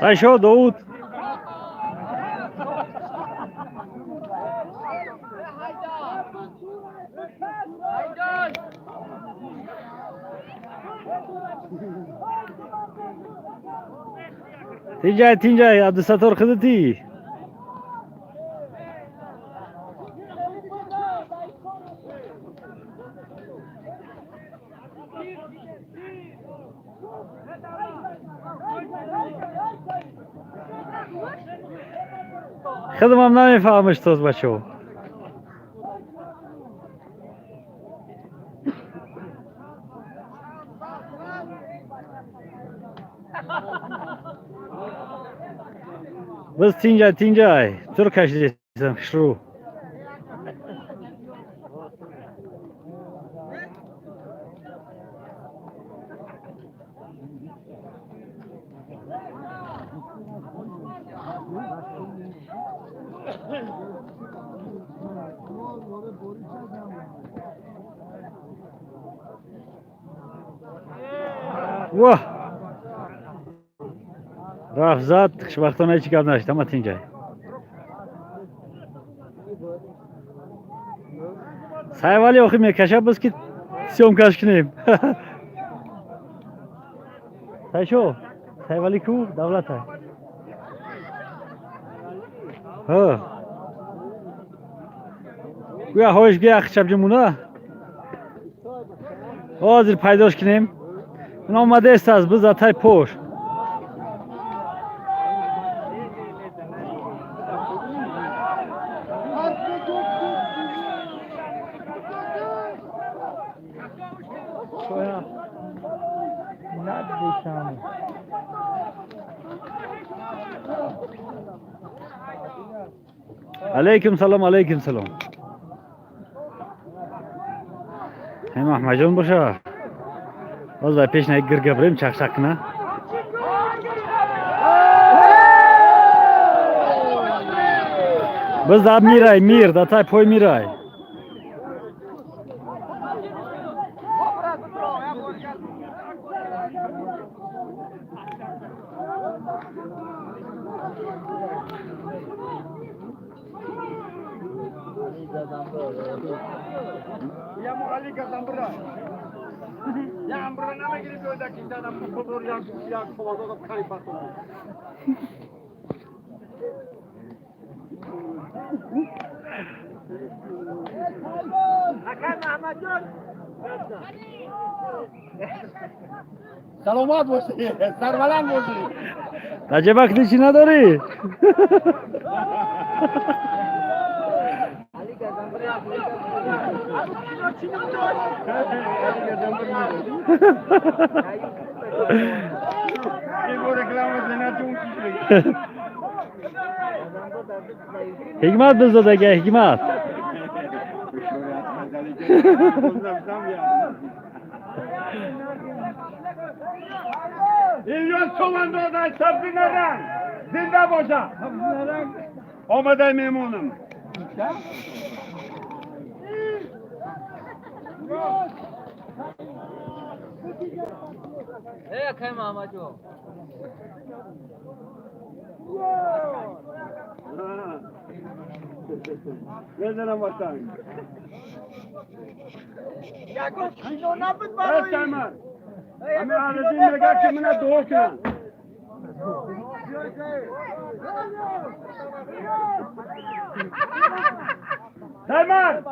Ayşo Davut. Tinjay Abdul Sattor Khidati. خدمم نمیفهمش توز بچه. بس تینجای ترکش دیدم شروع. واه رفت زد خوشبختانه چی کار نشد اما تینجای سایوالی آخی میکشه بس که سیوم کش کنیم. سایشو سایوالی کو دولت های ها گویا هایش گیا خشب جمونه حاضر پیداش کنیم. این آمده است از بزرگتای پوش. علیکم سلام علیکم سلام. هم احمد جان باشه. باز پیش نه گرگه بریم چخ نه. باز داد میرای میر داتای پای میرای. Ya muhalli ka tambra. Ya ambra na me giri da kinda da pupor ya kovado da khani pato. Hakan Ahmad Jon. سلامات باشی سربلند باشی. عجب چی نداری؟ حکمت بزرگ اگه حکمت. İlyas Komando'dan Sabrina'dan zinde boşa. Oma'da memnunum. Ne yakayım amacı o? Ne zaman başlayın? Yakut kino nabut Evet Selman. Ama aracın nega kimine doğurken. Selman!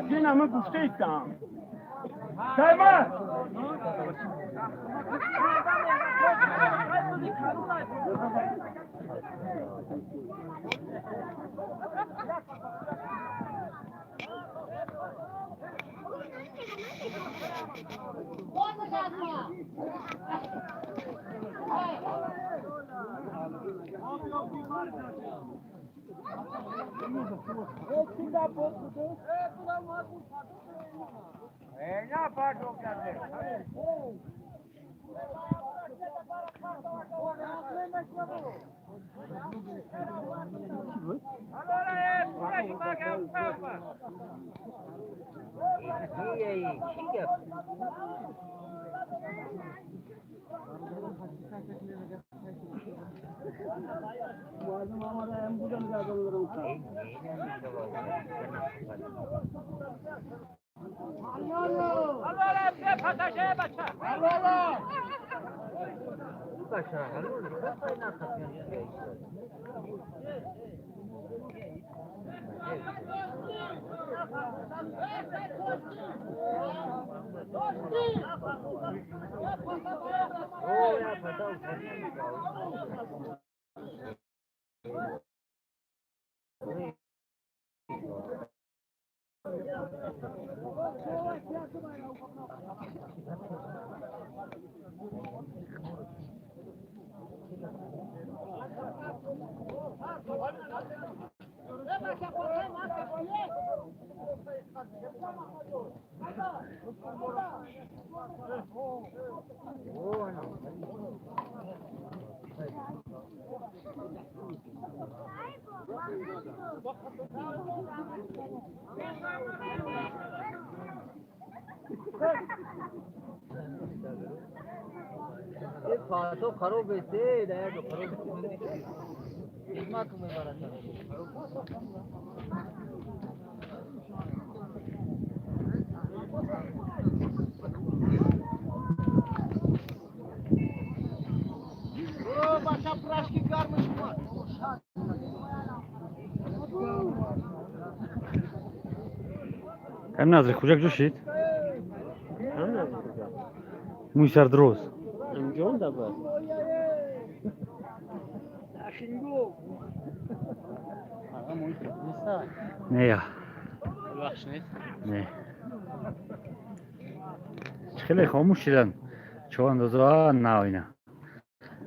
این همه گفته ایستم سلمان! نه پاردو کرده तो खरो बेचते दया जो खरो इसमा तुम्हें बड़ा ओ बाशा प्राश की कार में Hem nazır kucak coşit. Muysar droz. جون دبا Ne ya? بخش نیست Ne? خیلی خاموش شدن. چواندازا نه اینا.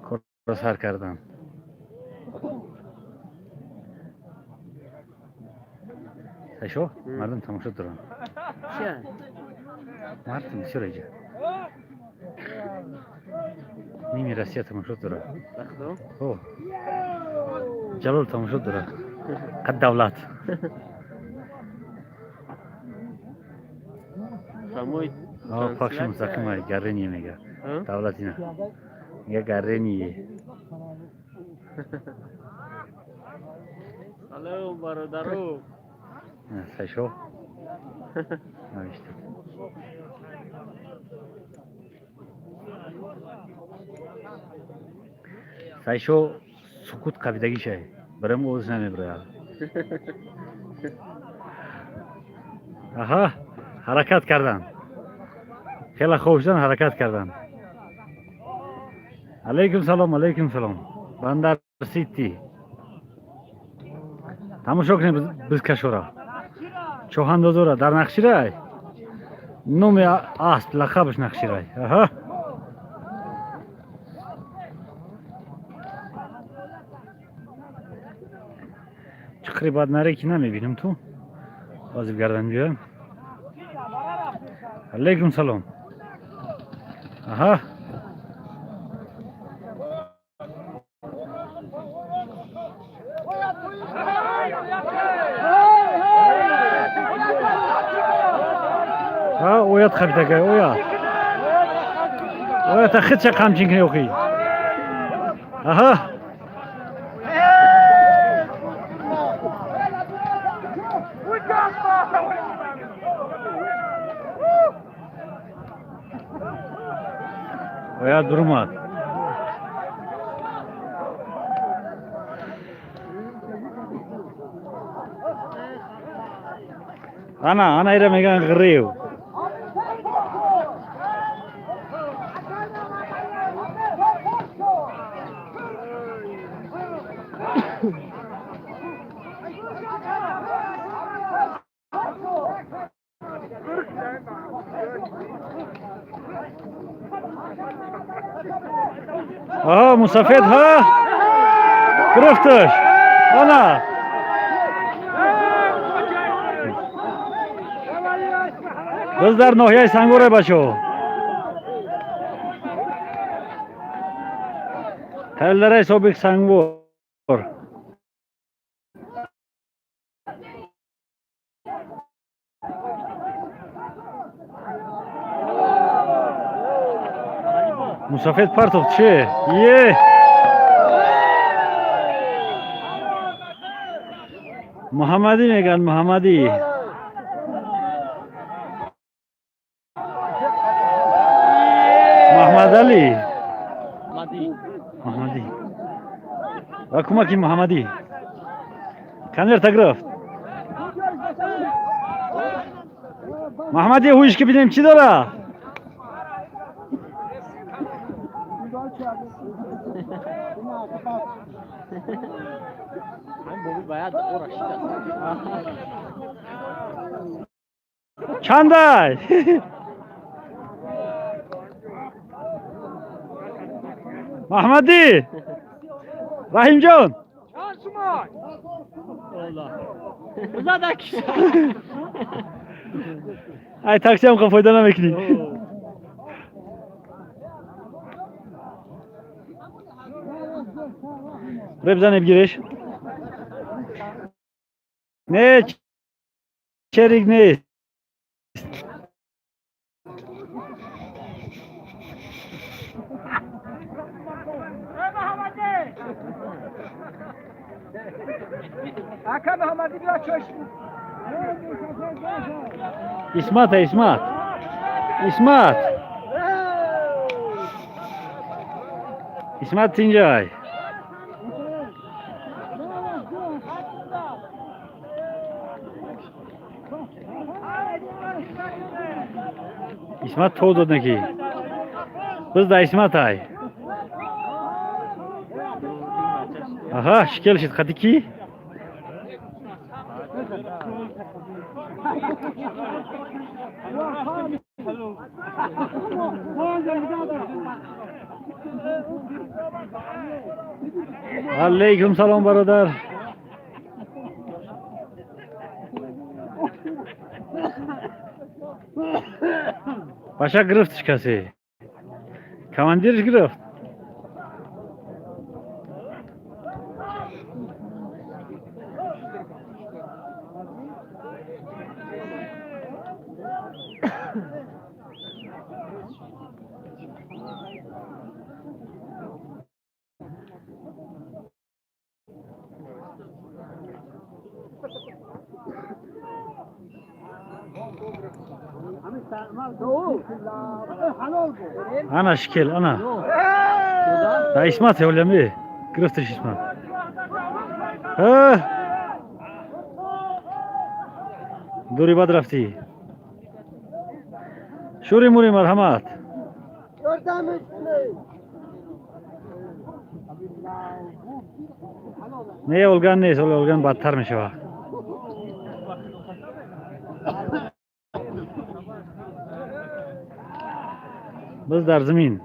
کار سر کردن. سشو مردم تماشا دارن. چه مردم بسیار ایجا. نیمی رسیه تماشا دارن. بخدو اوه. جلال تماشا دارن. قد دولت. ساموی آه پاکش مستقیم های گرنیه میگه. دولتی نه. میگه گرنیه. الو برادرو سشو. نوشته. سایشو سکوت قبیدگی شه برام اوز نمیبره آها حرکت کردن خیلی خوشدن حرکت کردن علیکم سلام بندر سیتی تماشا کنیم biz کشورا چوهندازورا در نقشیرای نوم اصل لقبش نقشیرای آها چقدر بعد نره که نمیبینم تو بازی گردن بیارم علیکم سلام آها ها اویات خبیده که اویات اخید چه قمچین کنی اوکی آها Ya durma. Ana ira megan gırıyor. Aha Musafet ha. Kırıftır. Ana. Kızlar nohyay sangore başo. Tellere sobik sangor. Musafet Partov çi? Ye. Muhammadi megan Muhammadi. Muhammad Ali. Muhammadi. Akuma ki Muhammadi. Kaner tagraf. Muhammadi huiş ki benim çi dara. Bu bayağı da uğraşacağız. Çanday. Muhammadi. Rahimcan. Allah. Uzadak. Ay taksiyam kafaydan emekli. Rebzan Evgireş. Ne? Çerik ne? Hakan Muhammed'i bir aç. İsmat ha İsmat. İsmat. İsmat Tincay. İsmat Toğdu neki. Biz da İsmat ay. Aha şikel şit katiki. Aleyküm selam baradar. Başa gırıft çıkası. Kamandir gırıft. Ana şikel ana. Da İsmat ya öyle mi? Gırıftır İsmat. Ha. Duri badrafti. Şuri muri merhamet. Ne olgan ne olgan battarmış o. Biz dar zemin.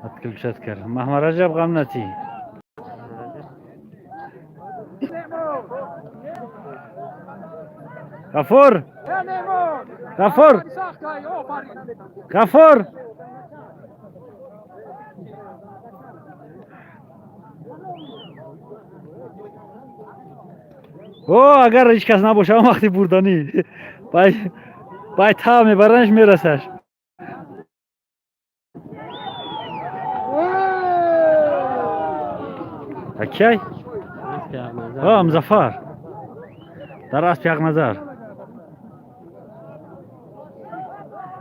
Atkıl şatkar. Mahmar Rajab gamnati. Gafur. Gafur. Gafur. او اگر هیچ کس نباشه اون وقتی بردانی بای تا میبرنش میرسش. اکی؟ مظفر در اسب یک نظر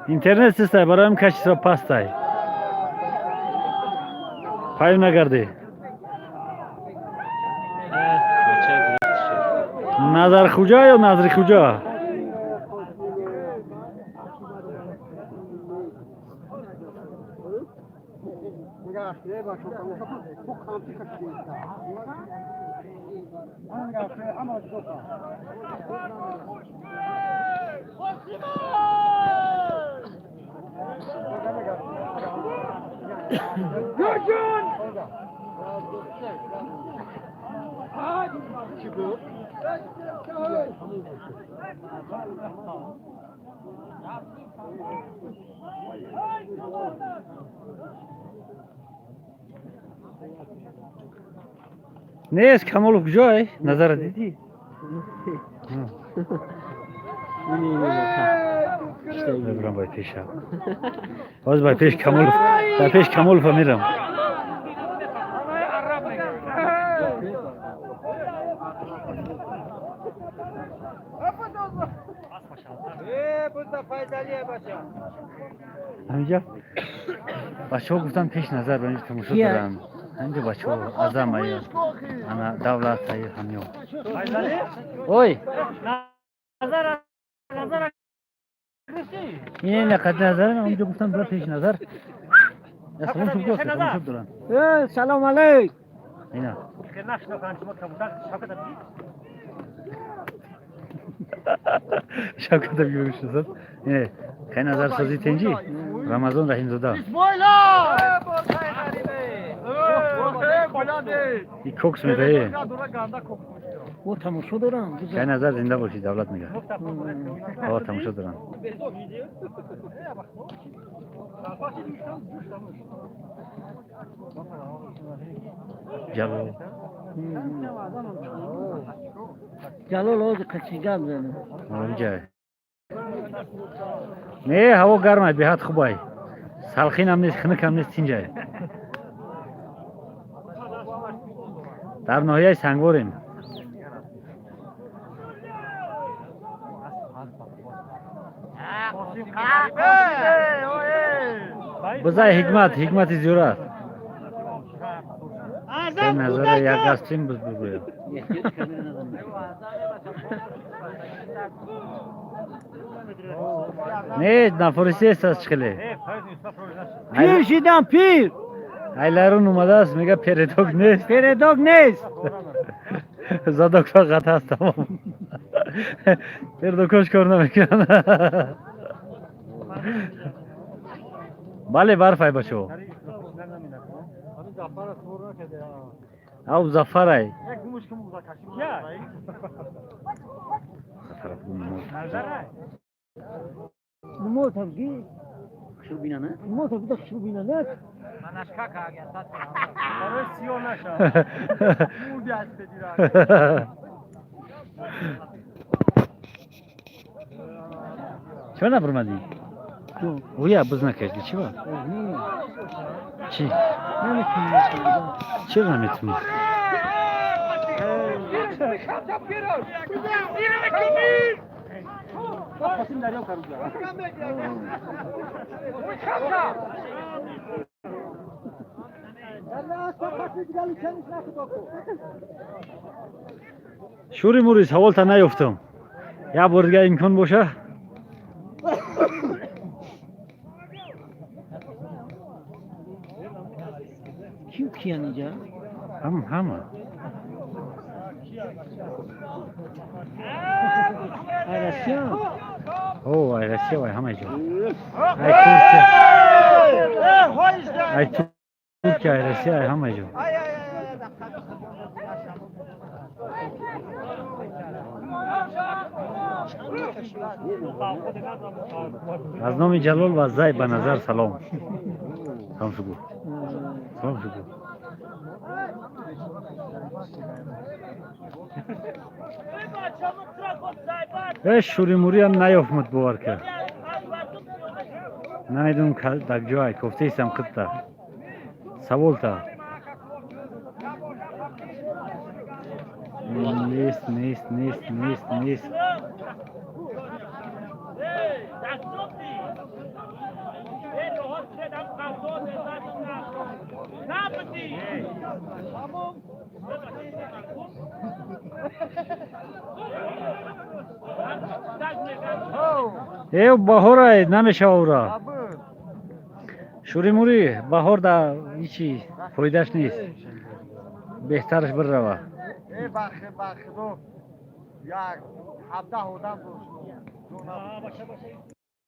اینترنت سیسته برایم کشی را پسته پایم نگرده نظر خوجا یا نظر خوجا نیست کمال کجای نظر دیدی نمیرم باید پیش هم باز باید پیش کمال فمیرم همینجا بچه ها گفتن پیش نظر به اینجا تماشا دارن همینجا بچه ها ازم هایی انا دولت هایی همیون اوی این نقد نظر همینجا گفتن برای پیش نظر سلام شب دارن سلام علیک. اینا شوکت بیوری شد اینه خیلی نظر سازی تنجی رمضان رحیم زاده این کوکس میده او تماشا دارم. خیلی نظر زنده باشی دولت میگه تماشا دارم جلال جلال آج قچیگه بزنه اونجا نه هوا گرمه به حد خوبه سلخین هم نیست خنک هم نیست اینجا در ناحیه سنگواریم بزای حکمت زیورت به نظر یک گستیم بگویم نه نفرسی است از چخله پیر شیدم پیر ایلارون اومده است میگه پیردوگ نیست زادوکتا قطع است تمام پیردوکش کار نمیکنه بله برفای بچو او زفرای موت هم گی شو بینا نه موت هم شو بینا نه منش کاکا اگر تا برای سیو نشه مو دست دیرا چرا نبرمدی اویا بز نکردی چی با چی چرا نمیتونی شوری موریس حوال تا نیفتم یا بردگاه امکان باشه کیان اینجا همه ایرسیان او ایرسیه وای همه جا ای ترکیه ایرسیه ای همه جا از نام جلال و زای به نظر سلام سلام شکر سلام شکر شوری موری هم نیافمد باور کرد نمیدونم در جای گفته ایستم خود تا سوال تا نیست ایو بهار نمیشه اورا شوری موری بهار در هیچی فایدهش نیست بهترش بر روا بخ دو یک 17 آدم